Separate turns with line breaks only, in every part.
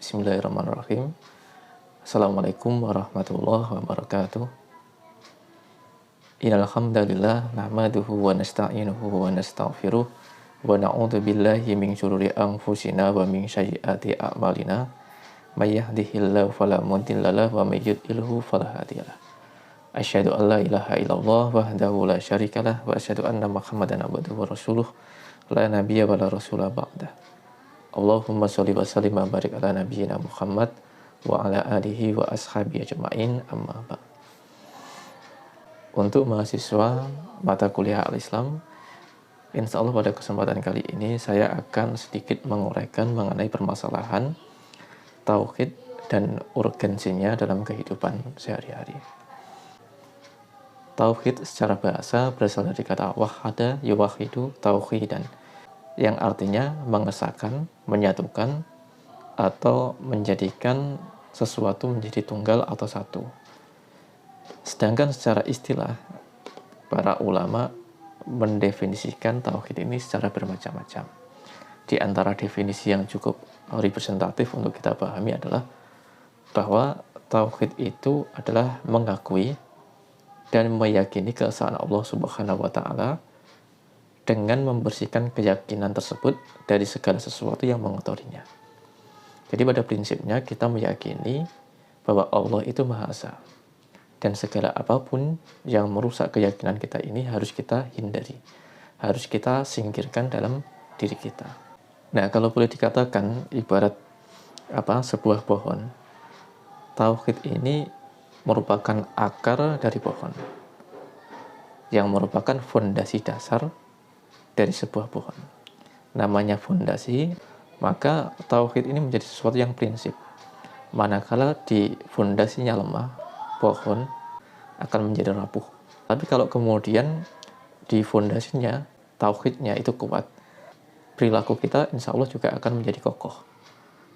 Bismillahirrahmanirrahim. Assalamualaikum warahmatullahi wabarakatuh. Innal hamdalillah nahmaduhu wa nasta'inuhu wa nastaghfiruh wa na'udzu billahi min syururi anfusina wa min sayyiati a'malina. May yahdihillahu fala mudilla lahu wa may yudlilhu fala hadiyalah. Asyhadu an la ilaha illallah wahdahu la syarikalah wa asyhadu anna Muhammadan abduhu wa rasuluh la nabiyya wa la rasula ba'dah. Allahumma sholli wa sallim wa barik ala nabiyyina Muhammad wa ala alihi wa ashabihi ajma'in, amma ba'd. Untuk mahasiswa mata kuliah Al-Islam, insya Allah pada kesempatan kali ini saya akan sedikit menguraikan mengenai permasalahan tauhid dan urgensinya dalam kehidupan sehari-hari. Tauhid secara bahasa berasal dari kata wahada yuwahidu tauhidan, yang artinya mengesahkan, menyatukan, atau menjadikan sesuatu menjadi tunggal atau satu. Sedangkan secara istilah, para ulama mendefinisikan tauhid ini secara bermacam-macam. Di antara definisi yang cukup representatif untuk kita pahami adalah bahwa tauhid itu adalah mengakui dan meyakini keesaan Allah Subhanahu wa Ta'ala dengan membersihkan keyakinan tersebut dari segala sesuatu yang mengotorinya. Jadi pada prinsipnya kita meyakini bahwa Allah itu Maha Esa, dan segala apapun yang merusak keyakinan kita ini harus kita hindari, harus kita singkirkan dalam diri kita. Nah, kalau boleh dikatakan ibarat sebuah pohon, tauhid ini merupakan akar dari pohon yang merupakan fondasi dasar dari sebuah pohon. Namanya fondasi, maka tauhid ini menjadi sesuatu yang prinsip. Manakala di fondasinya lemah, pohon akan menjadi rapuh. Tapi kalau kemudian di fondasinya, tauhidnya itu kuat, perilaku kita insya Allah juga akan menjadi kokoh.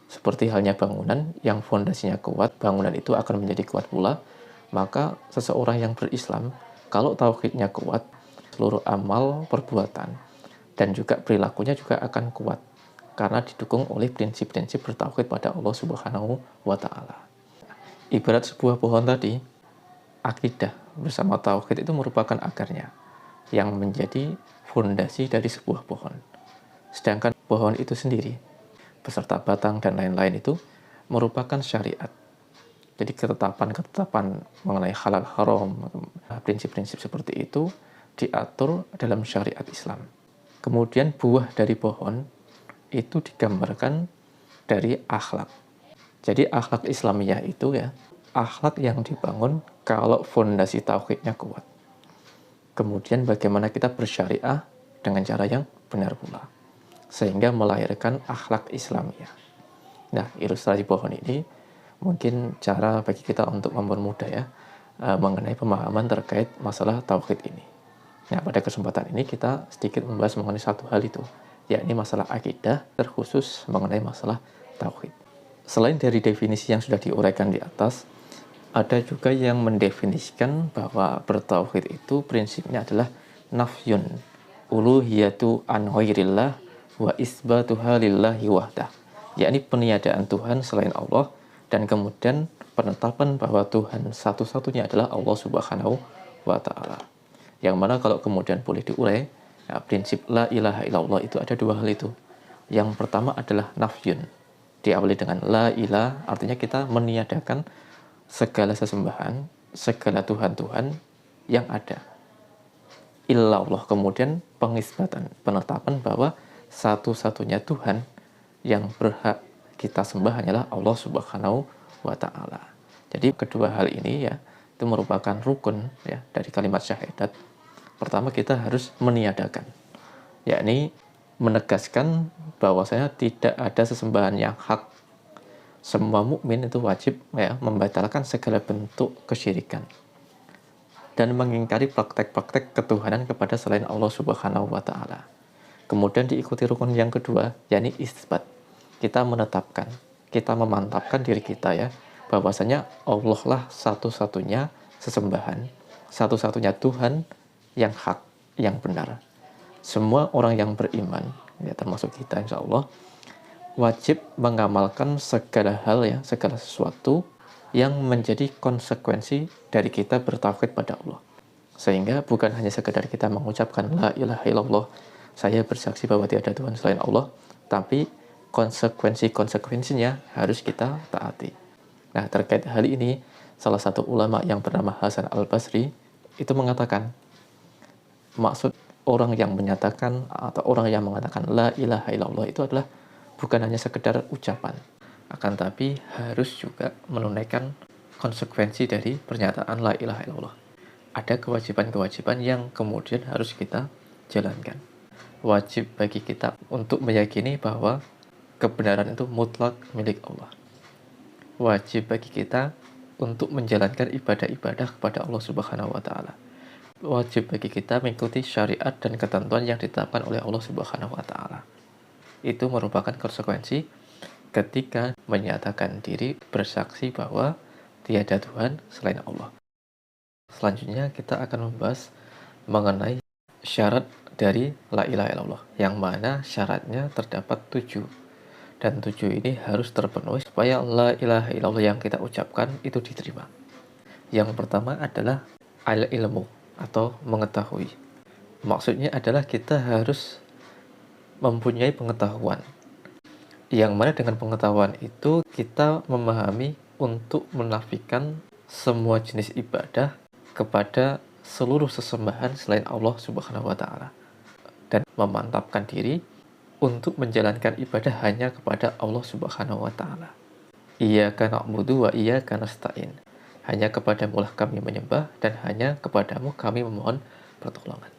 Seperti halnya bangunan yang fondasinya kuat, bangunan itu akan menjadi kuat pula. Maka seseorang yang berislam, kalau tauhidnya kuat, seluruh amal, perbuatan, dan juga perilakunya juga akan kuat karena didukung oleh prinsip-prinsip bertauhid pada Allah Subhanahu wa Ta'ala. Ibarat sebuah pohon tadi, akidah bersama tauhid itu merupakan akarnya yang menjadi fondasi dari sebuah pohon. Sedangkan pohon itu sendiri beserta batang dan lain-lain itu merupakan syariat. Jadi ketetapan-ketetapan mengenai halal haram, prinsip-prinsip seperti itu diatur dalam syariat Islam. Kemudian buah dari pohon itu digambarkan dari akhlak. Jadi akhlak Islamiyah itu akhlak yang dibangun kalau fondasi tauhidnya kuat. Kemudian bagaimana kita bersyariah dengan cara yang benar pula, sehingga melahirkan akhlak Islamiyah. Nah, ilustrasi pohon ini mungkin cara bagi kita untuk mempermudah mengenai pemahaman terkait masalah tauhid ini. Nah, pada kesempatan ini kita sedikit membahas mengenai satu hal itu, yakni masalah akidah, terkhusus mengenai masalah tauhid. Selain dari definisi yang sudah diuraikan di atas, ada juga yang mendefinisikan bahwa bertauhid itu prinsipnya adalah nafyun uluhiyatu an ghairillah wa isbatuha lillahi wahdah, yakni peniadaan Tuhan selain Allah dan kemudian penetapan bahwa Tuhan satu-satunya adalah Allah Subhanahu wa Ta'ala. Yang mana kalau kemudian boleh diurai, prinsip la ilaha illallah itu ada dua hal itu. Yang pertama adalah nafyun, diawali dengan la ilah, artinya kita meniadakan segala sesembahan, segala Tuhan-Tuhan yang ada. Illallah, kemudian pengisbatan, penetapan bahwa satu-satunya Tuhan yang berhak kita sembah hanyalah Allah Subhanahu wa Ta'ala. Jadi kedua hal ini itu merupakan rukun dari kalimat syahadat. Pertama kita harus meniadakan, yakni menegaskan bahwasanya tidak ada sesembahan yang hak. Semua mukmin itu wajib membatalkan segala bentuk kesyirikan dan mengingkari praktek-praktek ketuhanan kepada selain Allah Subhanahu wa Ta'ala. Kemudian diikuti rukun yang kedua, yakni isbat. Kita menetapkan, kita memantapkan diri kita bahwasanya Allah lah satu-satunya sesembahan, satu-satunya Tuhan yang hak, yang benar. Semua orang yang beriman, termasuk kita insya Allah, wajib mengamalkan segala hal ya, segala sesuatu yang menjadi konsekuensi dari kita bertauhid pada Allah. Sehingga bukan hanya sekedar kita mengucapkan la ilaha illallah, saya bersaksi bahwa tidak ada Tuhan selain Allah, tapi konsekuensinya harus kita taati. Nah, terkait hal ini, salah satu ulama yang bernama Hasan Al-Basri itu mengatakan, maksud orang yang menyatakan atau orang yang mengatakan la ilaha illallah itu adalah bukan hanya sekedar ucapan, akan tapi harus juga menunaikan konsekuensi dari pernyataan la ilaha illallah. Ada kewajiban-kewajiban yang kemudian harus kita jalankan. Wajib bagi kita untuk meyakini bahwa kebenaran itu mutlak milik Allah. Wajib bagi kita untuk menjalankan ibadah-ibadah kepada Allah Subhanahu wa taala. Wajib bagi kita mengikuti syariat dan ketentuan yang ditetapkan oleh Allah Subhanahu wa taala. Itu merupakan konsekuensi ketika menyatakan diri bersaksi bahwa tiada Tuhan selain Allah. Selanjutnya kita akan membahas mengenai syarat dari la ilaha illallah, yang mana syaratnya terdapat 7. Dan 7 ini harus terpenuhi supaya la ilaha illallah yang kita ucapkan itu diterima. Yang pertama adalah al-ilmu atau mengetahui. Maksudnya adalah kita harus mempunyai pengetahuan. Yang mana dengan pengetahuan itu kita memahami untuk menafikan semua jenis ibadah kepada seluruh sesembahan selain Allah Subhanahu wa taala, dan memantapkan diri untuk menjalankan ibadah hanya kepada Allah Subhanahu wa taala. Iyyaka na'budu wa iyyaka nasta'in. Hanya kepadamu lah kami menyembah dan hanya kepadamu kami memohon pertolongan.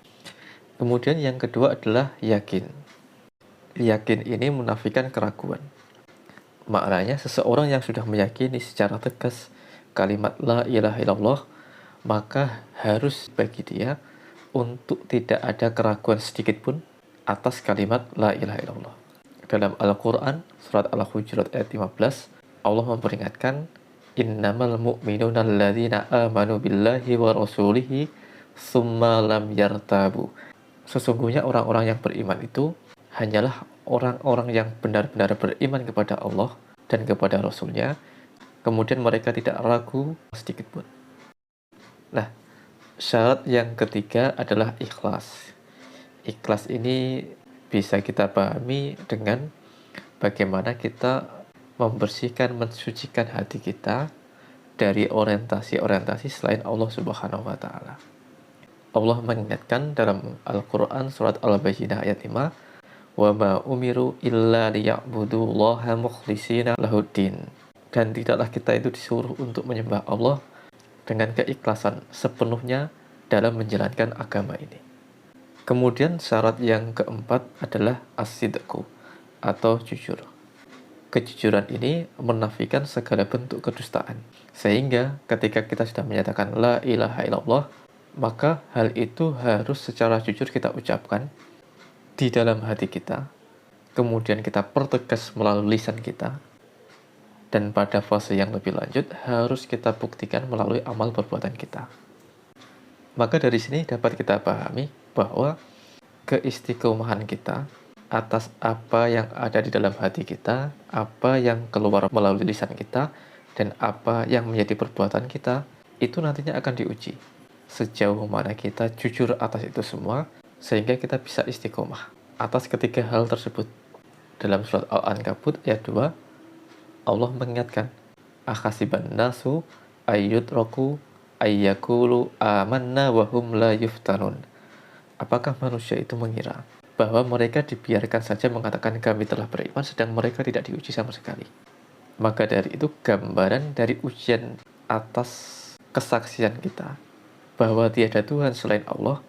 Kemudian yang kedua adalah yakin. Yakin ini menafikan keraguan. Maknanya seseorang yang sudah meyakini secara tegas kalimat la ilaha illallah, maka harus bagi dia untuk tidak ada keraguan sedikit pun atas kalimat la ilaha illallah. Dalam Al-Quran, surat Al-Hujurat ayat 15, Allah memperingatkan, innamal mu'minuna alladzina amanu billahi wa rasulihi summa lam yartabu. Sesungguhnya orang-orang yang beriman itu hanyalah orang-orang yang benar-benar beriman kepada Allah dan kepada Rasulnya, kemudian mereka tidak ragu sedikit pun. Nah, syarat yang ketiga adalah ikhlas. Ikhlas ini bisa kita pahami dengan bagaimana kita membersihkan, mensucikan hati kita dari orientasi-orientasi selain Allah Subhanahu wa taala. Allah mengingatkan dalam Al-Quran surat Al-Bayyinah ayat 5, wa ma umiru illa liya'budullaha mukhlishina lahuddin. Dan tidaklah kita itu disuruh untuk menyembah Allah dengan keikhlasan sepenuhnya dalam menjalankan agama ini. Kemudian syarat yang keempat adalah as-sidqu atau jujur. Kejujuran ini menafikan segala bentuk kedustaan. Sehingga ketika kita sudah menyatakan la ilaha illallah, maka hal itu harus secara jujur kita ucapkan di dalam hati kita. Kemudian kita pertegas melalui lisan kita. Dan pada fase yang lebih lanjut harus kita buktikan melalui amal perbuatan kita. Maka dari sini dapat kita pahami bahwa keistiqomahan kita atas apa yang ada di dalam hati kita, apa yang keluar melalui lisan kita, dan apa yang menjadi perbuatan kita, itu nantinya akan diuji. Sejauh mana kita jujur atas itu semua, sehingga kita bisa istiqomah atas ketiga hal tersebut. Dalam surat Al-Ankabut ayat 2, Allah mengingatkan, akhasiban nasu ayyutraku ayyakulu amanna wahum la yuftanun. Apakah manusia itu mengira bahwa mereka dibiarkan saja mengatakan kami telah beriman, sedang mereka tidak diuji sama sekali? Maka dari itu gambaran dari ujian atas kesaksian kita bahwa tiada Tuhan selain Allah,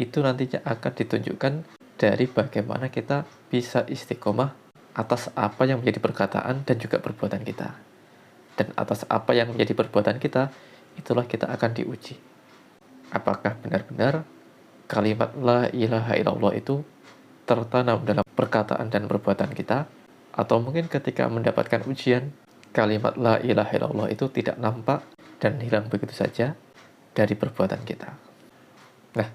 itu nantinya akan ditunjukkan dari bagaimana kita bisa istiqomah atas apa yang menjadi perkataan dan juga perbuatan kita. Dan atas apa yang menjadi perbuatan kita, itulah kita akan diuji. Apakah benar-benar kalimat la ilaha illallah itu tertanam dalam perkataan dan perbuatan kita, atau mungkin ketika mendapatkan ujian, kalimat la ilaha illallah itu tidak nampak dan hilang begitu saja dari perbuatan kita. Nah,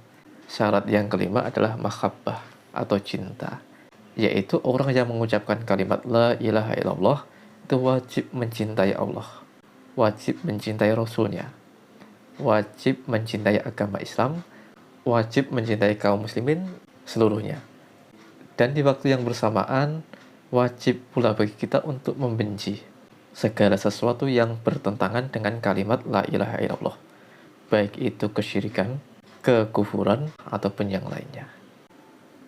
syarat yang kelima adalah mahabbah atau cinta. yaitu orang yang mengucapkan kalimat la ilaha illallah itu wajib mencintai Allah, wajib mencintai Rasulnya, wajib mencintai agama Islam, wajib mencintai kaum muslimin seluruhnya. Dan di waktu yang bersamaan, wajib pula bagi kita untuk membenci segala sesuatu yang bertentangan dengan kalimat la ilaha illallah, baik itu kesyirikan, kekufuran, ataupun yang lainnya.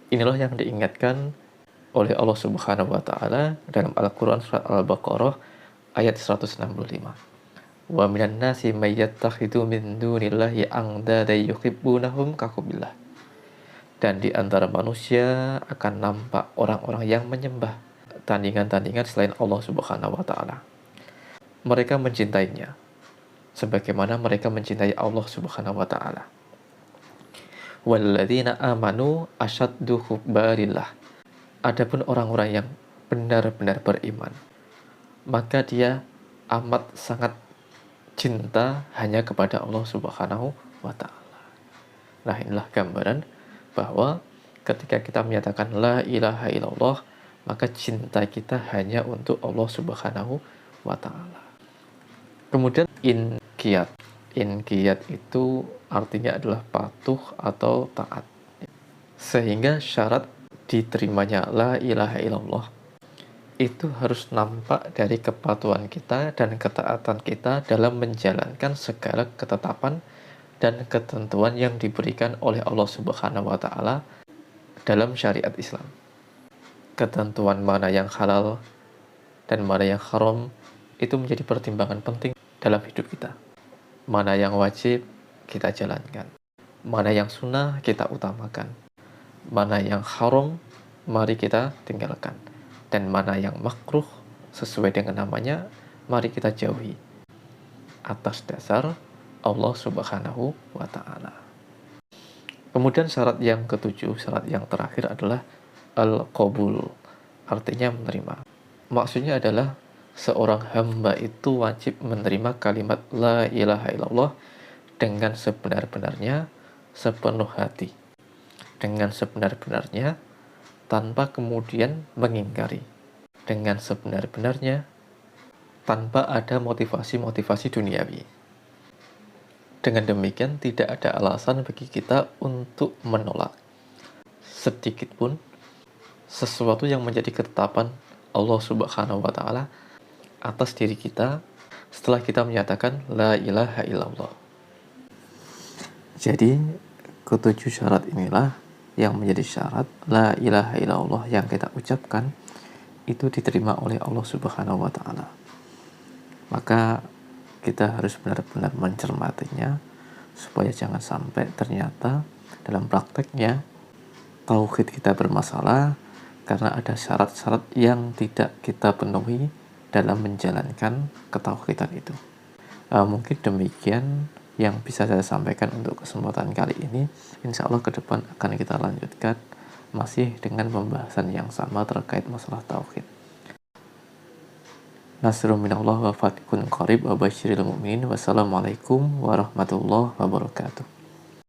Inilah yang diingatkan oleh Allah Subhanahu wa taala dalam Al-Qur'an surat Al-Baqarah ayat 165. Wa minan nasi may yattakhidhu min dunillahi andada yuhibbunahum ka hubbillah. Dan di antara manusia akan nampak orang-orang yang menyembah tandingan-tandingan selain Allah Subhanahu wa taala. Mereka mencintainya sebagaimana mereka mencintai Allah Subhanahu wa taala. Walladzina amanu asyaddu hubbarillah. Adapun orang-orang yang benar-benar beriman, maka dia amat sangat cinta hanya kepada Allah Subhanahu wa taala. Nah, inilah gambaran bahwa ketika kita menyatakan la ilaha illallah, maka cinta kita hanya untuk Allah Subhanahu wa taala. Kemudian inqiyad. Inqiyad itu artinya adalah patuh atau taat. Sehingga syarat diterimanya la ilaha illallah itu harus nampak dari kepatuhan kita dan ketaatan kita dalam menjalankan segala ketetapan dan ketentuan yang diberikan oleh Allah Subhanahu wa taala dalam syariat Islam. Ketentuan mana yang halal dan mana yang haram itu menjadi pertimbangan penting dalam hidup kita. Mana yang wajib kita jalankan, mana yang sunnah kita utamakan, mana yang haram mari kita tinggalkan, dan mana yang makruh sesuai dengan namanya mari kita jauhi atas dasar Allah Subhanahu wa taala. Kemudian syarat yang ketujuh, syarat yang terakhir adalah al-qabul, artinya menerima. Maksudnya adalah seorang hamba itu wajib menerima kalimat la ilaha illallah dengan sebenar-benarnya, sepenuh hati, dengan sebenar-benarnya, tanpa kemudian mengingkari, dengan sebenar-benarnya, tanpa ada motivasi-motivasi duniawi. Dengan demikian tidak ada alasan bagi kita untuk menolak sedikit pun sesuatu yang menjadi ketetapan Allah Subhanahu wa taala atas diri kita setelah kita menyatakan la ilaha illallah. Jadi ketujuh syarat inilah yang menjadi syarat la ilaha illallah yang kita ucapkan itu diterima oleh Allah Subhanahu wa taala. Maka kita harus benar-benar mencermatinya supaya jangan sampai ternyata dalam prakteknya tauhid kita bermasalah karena ada syarat-syarat yang tidak kita penuhi dalam menjalankan ketauhidan itu. Mungkin demikian yang bisa saya sampaikan untuk kesempatan kali ini. Insya Allah ke depan akan kita lanjutkan masih dengan pembahasan yang sama terkait masalah tauhid. Nasrun minallah wa fathun qarib wa basyiril mu'minin. Wassalamualaikum warahmatullahi wabarakatuh.